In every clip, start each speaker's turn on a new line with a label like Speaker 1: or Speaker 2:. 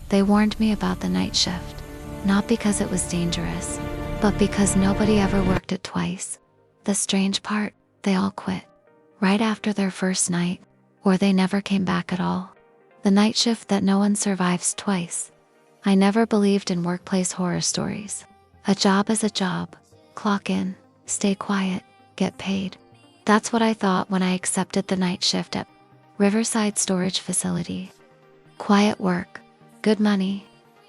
Speaker 1: They warned me about the night shift, not because it was dangerous, but because nobody ever worked it twice. The strange part, they all quit right after their first night, or they never came back at all. The night shift that no one survives twice. I never believed in workplace horror stories. A job is a job. Clock in, stay quiet, get paid. That's what I thought when I accepted the night shift at Riverside Storage Facility. Quiet work, good money,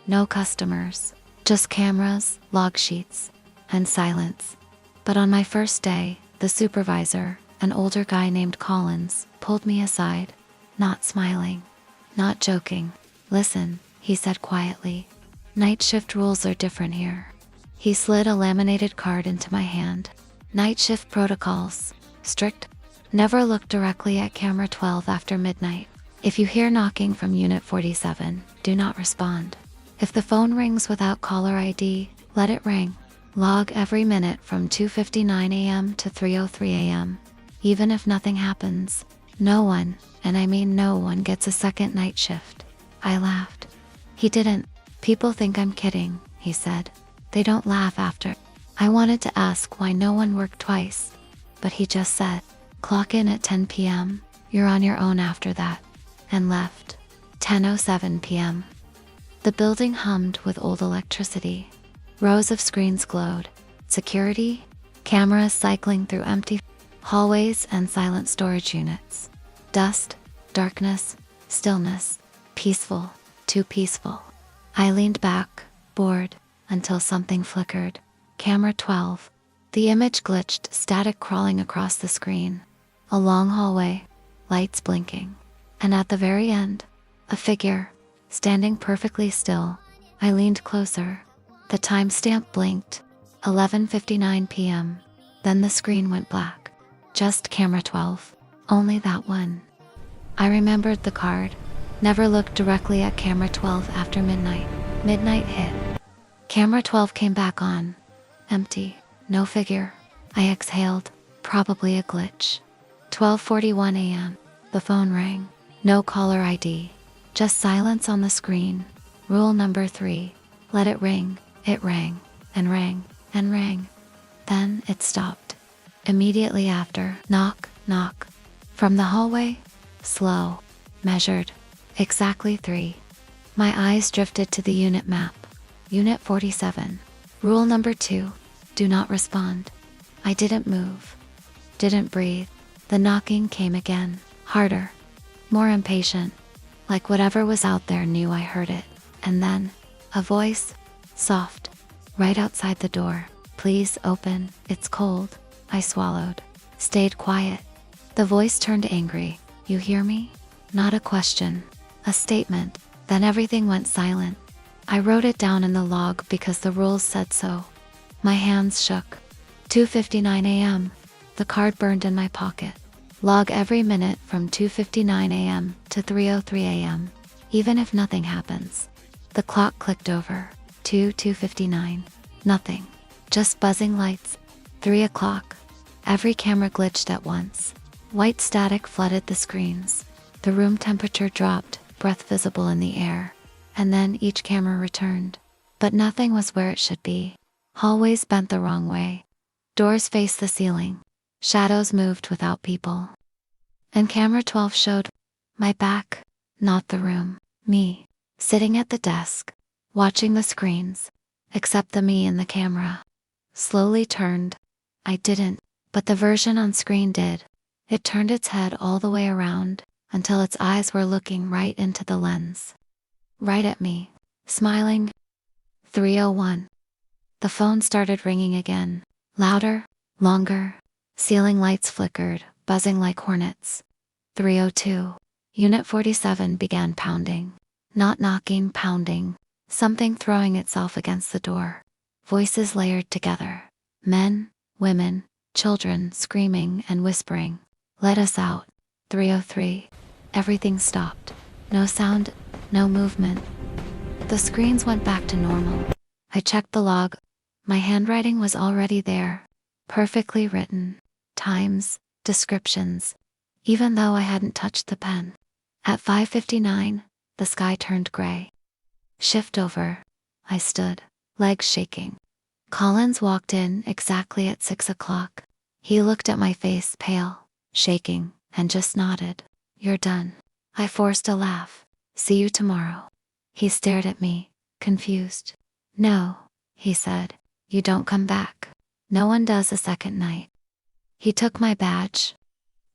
Speaker 1: no customers, just cameras, log sheets, and silence. But on my first day, the supervisor, an older guy named Collins, pulled me aside, not smiling, not joking. "Listen," he said quietly. "Night shift rules are different here." He slid a laminated card into my hand. "Night shift protocols. Strict. Never look directly at camera 12 after midnight. If you hear knocking from Unit 47, do not respond. If the phone rings without caller ID, let it ring. Log every minute from 2:59 a.m. to 3:03 a.m. Even if nothing happens, no one, and I mean no one, gets a second night shift." I laughed. He didn't. "People think I'm kidding," he said. "They don't laugh after." I wanted to ask why no one worked twice, but he just said, "Clock in at 10 p.m., you're on your own after that," and left. 10:07 p.m. The building hummed with old electricity. Rows of screens glowed. Security, cameras cycling through empty hallways and silent storage units. Dust, darkness, stillness. Peaceful, too peaceful. I leaned back, bored, until something flickered. Camera 12. The image glitched, static crawling across the screen. A long hallway, lights blinking. And at the very end, a figure, standing perfectly still. I leaned closer. The timestamp blinked, 11:59 p.m. Then the screen went black. Just camera 12. Only that one. I remembered the card. Never looked directly at camera 12 after midnight. Midnight hit. Camera 12 came back on. Empty. No figure. I exhaled. Probably a glitch. 12:41 a.m. The phone rang. No caller ID. Just silence on the screen. Rule number 3. Let it ring. It rang, and rang, and rang. Then it stopped. Immediately after, knock, knock. From the hallway, slow, measured, exactly 3. My eyes drifted to the unit map. Unit 47. Rule number 2. Do not respond. I didn't move. Didn't breathe. The knocking came again, harder, more impatient. Like whatever was out there knew I heard it. And then, a voice, soft, right outside the door. "Please open, it's cold." I swallowed, stayed quiet. The voice turned angry. "You hear me?" Not a question, a statement. Then everything went silent. I wrote it down in the log because the rules said so. My hands shook. 2:59 a.m. The card burned in my pocket. Log every minute from 2:59 a.m. to 3:03 a.m. Even if nothing happens. The clock clicked over. 2:59. Nothing. Just buzzing lights. 3 o'clock. Every camera glitched at once. White static flooded the screens. The room temperature dropped, breath visible in the air. And then each camera returned. But nothing was where it should be. Hallways bent the wrong way. Doors faced the ceiling. Shadows moved without people. And camera 12 showed my back, not the room. Me, sitting at the desk, watching the screens, except the me in the camera. Slowly turned. I didn't, but the version on screen did. It turned its head all the way around, until its eyes were looking right into the lens. Right at me, smiling. 3:01. The phone started ringing again. Louder, longer. Ceiling lights flickered, buzzing like hornets. 3:02. Unit 47 began pounding. Not knocking, pounding. Something throwing itself against the door. Voices layered together. Men, women, children screaming and whispering. "Let us out." 3:03. Everything stopped. No sound, no movement. The screens went back to normal. I checked the log. My handwriting was already there. Perfectly written. Times, descriptions. Even though I hadn't touched the pen. At 5:59, the sky turned gray. Shift over. I stood, legs shaking. Collins walked in exactly at 6 o'clock. He looked at my face, pale, shaking, and just nodded. You're done. I forced a laugh. See you tomorrow. He stared at me, confused. No, he said. You don't come back. No one does a second night. He took my badge,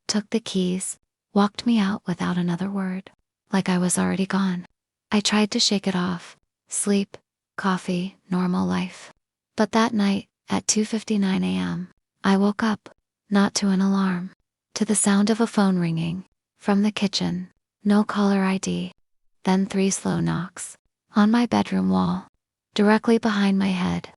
Speaker 1: took the keys, walked me out without another word, like I was already gone. I tried to shake it off. Sleep, coffee, normal life. But that night, at 2:59 a.m., I woke up, not to an alarm, to the sound of a phone ringing, from the kitchen, no caller ID. Then 3 slow knocks, on my bedroom wall, directly behind my head.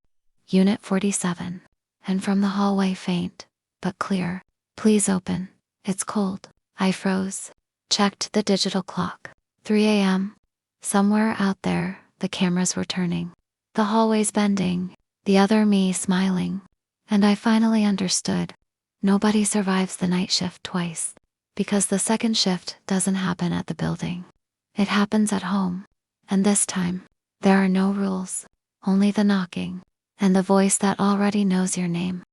Speaker 1: Unit 47. And from the hallway, faint, but clear. Please open, it's cold. I froze, checked the digital clock. 3 a.m. Somewhere out there, the cameras were turning. The hallways bending, the other me smiling. And I finally understood. Nobody survives the night shift twice. Because the second shift doesn't happen at the building. It happens at home. And this time, there are no rules, only the knocking, and the voice that already knows your name.